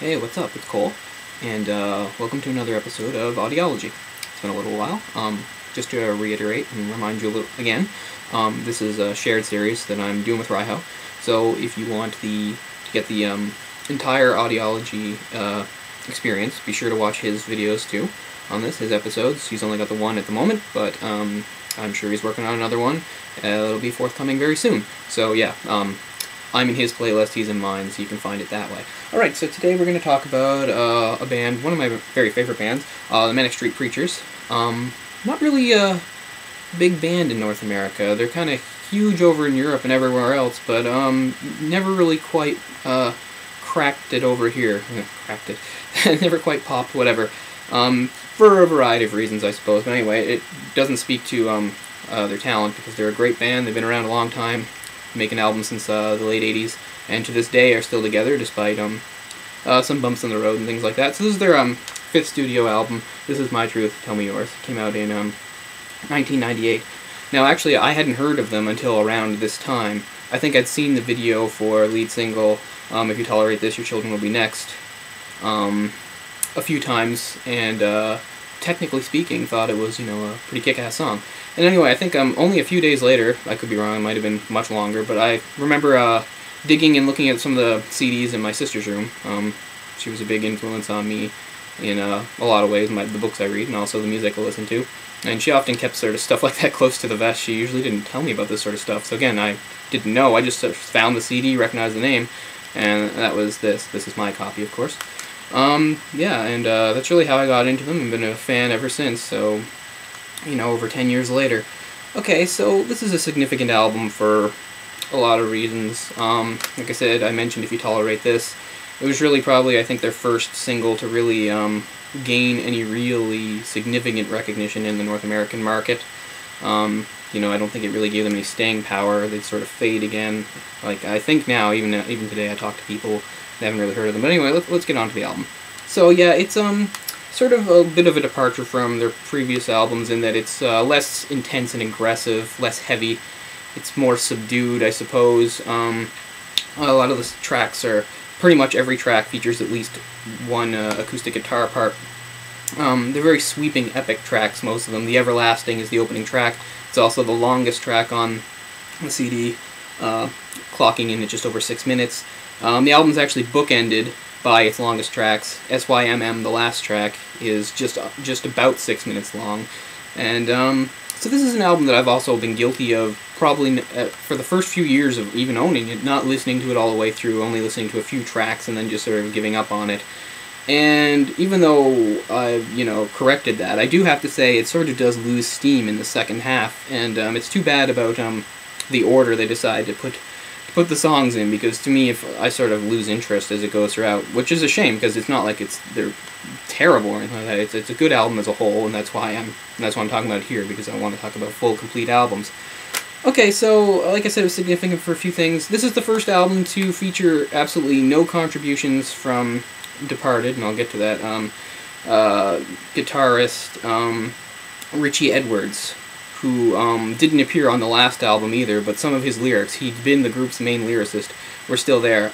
Hey, what's up? It's Cole, and welcome to another episode of Audiology. It's been a little while. Just to reiterate and remind you again, this is a shared series that I'm doing with Ryho. So if you want to get the entire Audiology experience, be sure to watch his videos too on this, his episodes. He's only got the one at the moment, but I'm sure he's working on another one. It'll be forthcoming very soon. So yeah, I'm in his playlist, he's in mine, so you can find it that way. Alright, so today we're going to talk about a band, one of my very favorite bands, the Manic Street Preachers. Not really a big band in North America. They're kind of huge over in Europe and everywhere else, but never really quite cracked it over here. Cracked it. Never quite popped, whatever. For a variety of reasons, I suppose. But anyway, it doesn't speak to their talent, because they're a great band. They've been around a long time, making albums since the late 80s, and to this day are still together despite some bumps in the road and things like that. So this is their 5th studio album. This Is My Truth, Tell Me Yours. It came out in 1998. Now actually I hadn't heard of them until around this time. I think I'd seen the video for lead single If You Tolerate This, Your Children Will Be Next a few times, and technically speaking thought it was, a pretty kick-ass song. And anyway, I think only a few days later, I could be wrong, it might have been much longer, but I remember digging and looking at some of the CDs in my sister's room. She was a big influence on me in a lot of ways, the books I read and also the music I listen to. And she often kept sort of stuff like that close to the vest. She usually didn't tell me about this sort of stuff. So again, I didn't know. I just found the CD, recognized the name, and that was this. This is my copy, of course. Yeah, and that's really how I got into them and been a fan ever since. So, over 10 years later. Okay, so this is a significant album for a lot of reasons. Like I said, I mentioned If You Tolerate This. It was really probably, I think, their first single to really gain any really significant recognition in the North American market. I don't think it really gave them any staying power. They'd sort of fade again. Like, I think now, even today, I talk to people that haven't really heard of them. But anyway, let's get on to the album. So yeah, it's sort of a bit of a departure from their previous albums in that it's less intense and aggressive, less heavy. It's more subdued, I suppose. A lot of the tracks are, pretty much every track features at least one acoustic guitar part. They're very sweeping, epic tracks, most of them. The Everlasting is the opening track. It's also the longest track on the CD, clocking in at just over 6 minutes. The album's actually bookended by its longest tracks. SYMM, the last track, is just about 6 minutes long. And so this is an album that I've also been guilty of, probably for the first few years of even owning it, not listening to it all the way through, only listening to a few tracks and then just sort of giving up on it. And even though I've, corrected that, I do have to say it sort of does lose steam in the second half, and it's too bad about the order they decide to put the songs in, because to me, if I sort of lose interest as it goes throughout, which is a shame, because it's not like they're terrible or anything like that. It's a good album as a whole, and that's why I'm talking about it here, because I want to talk about full, complete albums. Okay, so like I said, it was significant for a few things. This is the first album to feature absolutely no contributions from Departed, and I'll get to that. Guitarist Richie Edwards, who didn't appear on the last album either, but some of his lyrics, he'd been the group's main lyricist, were still there.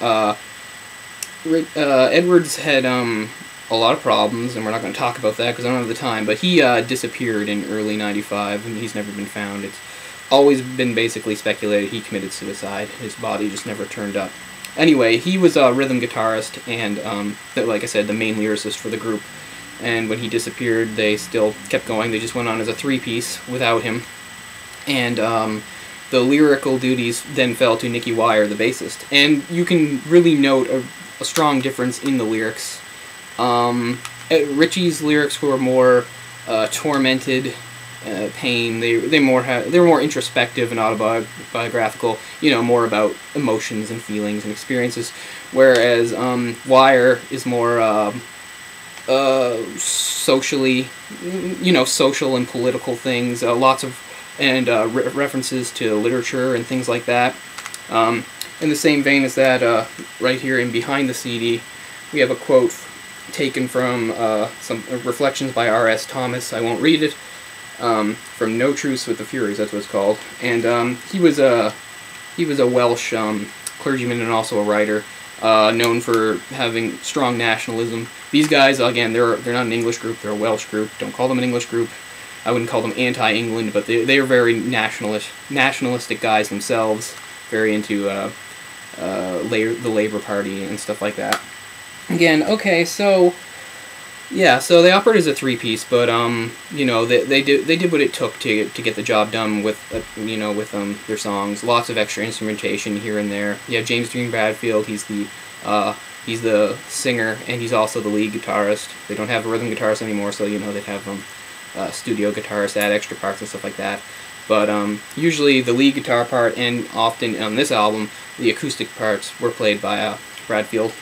Edwards had a lot of problems, and we're not going to talk about that because I don't have the time, but he disappeared in early ¡95, and he's never been found. It's always been basically speculated he committed suicide. His body just never turned up. Anyway, he was a rhythm guitarist and, like I said, the main lyricist for the group. And when he disappeared, they still kept going. They just went on as a 3-piece without him. And the lyrical duties then fell to Nicky Wire, the bassist. And you can really note a strong difference in the lyrics. Richie's lyrics were more tormented, pain. They're more introspective and autobiographical. More about emotions and feelings and experiences. Whereas Wire is more socially, social and political things. Lots of references to literature and things like that. In the same vein as that, right here in behind the CD, we have a quote taken from some reflections by R.S. Thomas. I won't read it. From No Truce with the Furies, that's what it's called. And he was a Welsh clergyman and also a writer. known for having strong nationalism. These guys, again, they're not an English group, they're a Welsh group. Don't call them an English group. I wouldn't call them anti-England, but they are very nationalistic guys themselves, very into the Labour Party and stuff like that. Again, okay, so yeah, so they operate as a three-piece, but you know, they did what it took to get the job done with with their songs. Lots of extra instrumentation here and there. Yeah, James Dean Bradfield, he's the singer, and he's also the lead guitarist. They don't have a rhythm guitarist anymore, so you know they'd have studio guitarists add extra parts and stuff like that. But usually the lead guitar part, and often on this album, the acoustic parts were played by Bradfield.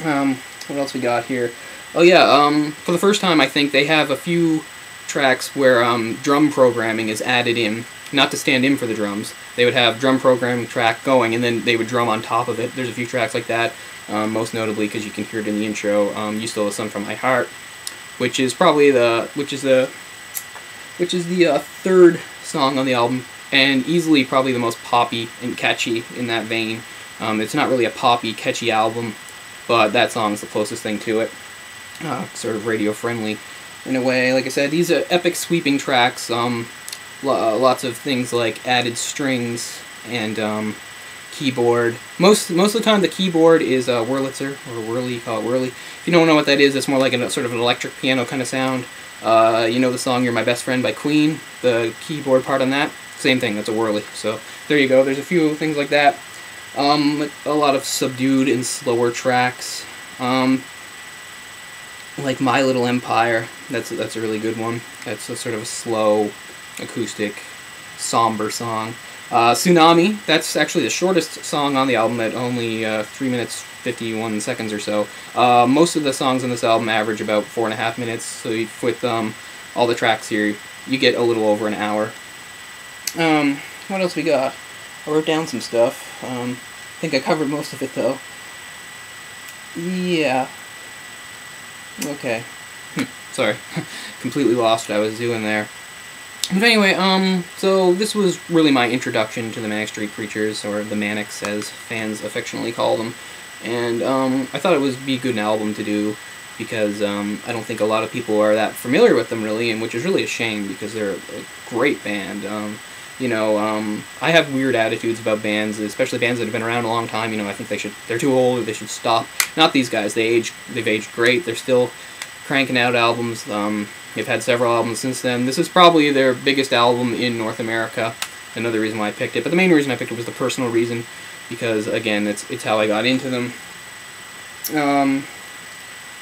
What else we got here? Oh yeah, for the first time I think they have a few tracks where drum programming is added in, not to stand in for the drums. They would have drum programming track going, and then they would drum on top of it. There's a few tracks like that, most notably because you can hear it in the intro. You Stole the Sun from My Heart, which is probably the third song on the album, and easily probably the most poppy and catchy in that vein. It's not really a poppy, catchy album, but that song's the closest thing to it. Sort of radio friendly in a way. Like I said, these are epic sweeping tracks. Lots of things like added strings and keyboard. Most of the time the keyboard is Wurlitzer, or Whirly, call it Whirly. If you don't know what that is, it's more like a sort of an electric piano kind of sound. You know the song You're My Best Friend by Queen? The keyboard part on that? Same thing, that's a Whirly. So there you go, there's a few things like that. A lot of subdued and slower tracks. Like My Little Empire, that's a really good one. That's a sort of a slow, acoustic, somber song. Tsunami, that's actually the shortest song on the album at only 3 minutes 51 seconds or so. Most of the songs on this album average about 4.5 minutes, so with all the tracks here, you get a little over an hour. What else we got? I wrote down some stuff. I think I covered most of it though. Yeah. Okay. Sorry. Completely lost what I was doing there. But anyway, so this was really my introduction to the Manic Street Preachers, or the Manics as fans affectionately call them. And I thought it would be a good album to do, because I don't think a lot of people are that familiar with them really, and which is really a shame, because they're a great band. You know, I have weird attitudes about bands, especially bands that have been around a long time. You know, I think they're too old, or they should stop. Not these guys. They've aged great. They're still cranking out albums. They've had several albums since then. This is probably their biggest album in North America. Another reason why I picked it. But the main reason I picked it was the personal reason, because again, it's how I got into them.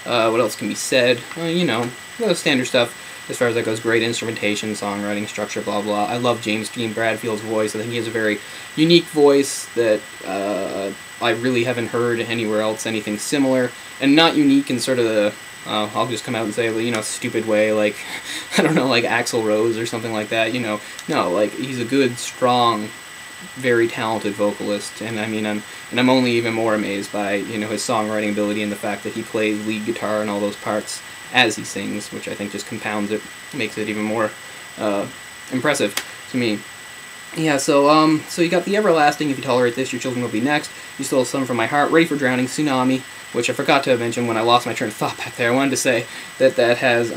What else can be said? You know, the standard stuff. As far as that goes, great instrumentation, songwriting, structure, blah, blah. I love James Dean Bradfield's voice. I think he has a very unique voice that I really haven't heard anywhere else, anything similar. And not unique in sort of the, I'll just come out and say, you know, stupid way, like, I don't know, like Axl Rose or something like that, you know. No, like, he's a good, strong, very talented vocalist. And I mean, I'm only even more amazed by, you know, his songwriting ability and the fact that he plays lead guitar and all those parts as he sings, which I think just compounds it, makes it even more impressive to me. Yeah, so you got The Everlasting, If You Tolerate This, Your Children Will Be Next, You Stole Some From My Heart, Ready for Drowning, Tsunami, which I forgot to mention when I lost my train of thought back there. I wanted to say that that has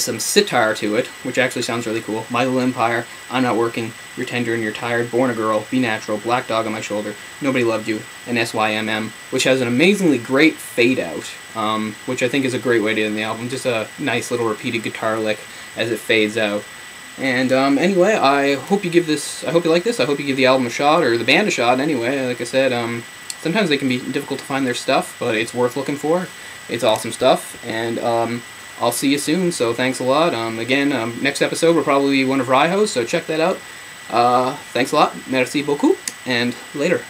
some sitar to it, which actually sounds really cool. My Little Empire, I'm Not Working, You're Tender and You're Tired, Born a Girl, Be Natural, Black Dog on My Shoulder, Nobody Loved You, and SYMM, which has an amazingly great fade out, which I think is a great way to end the album. Just a nice little repeated guitar lick as it fades out. And anyway, I hope you like this. I hope you give the album a shot, or the band a shot anyway. Like I said, sometimes they can be difficult to find their stuff, but it's worth looking for. It's awesome stuff, and I'll see you soon, so thanks a lot. Again, next episode will probably be one of Ryho's, so check that out. Thanks a lot, merci beaucoup, and later.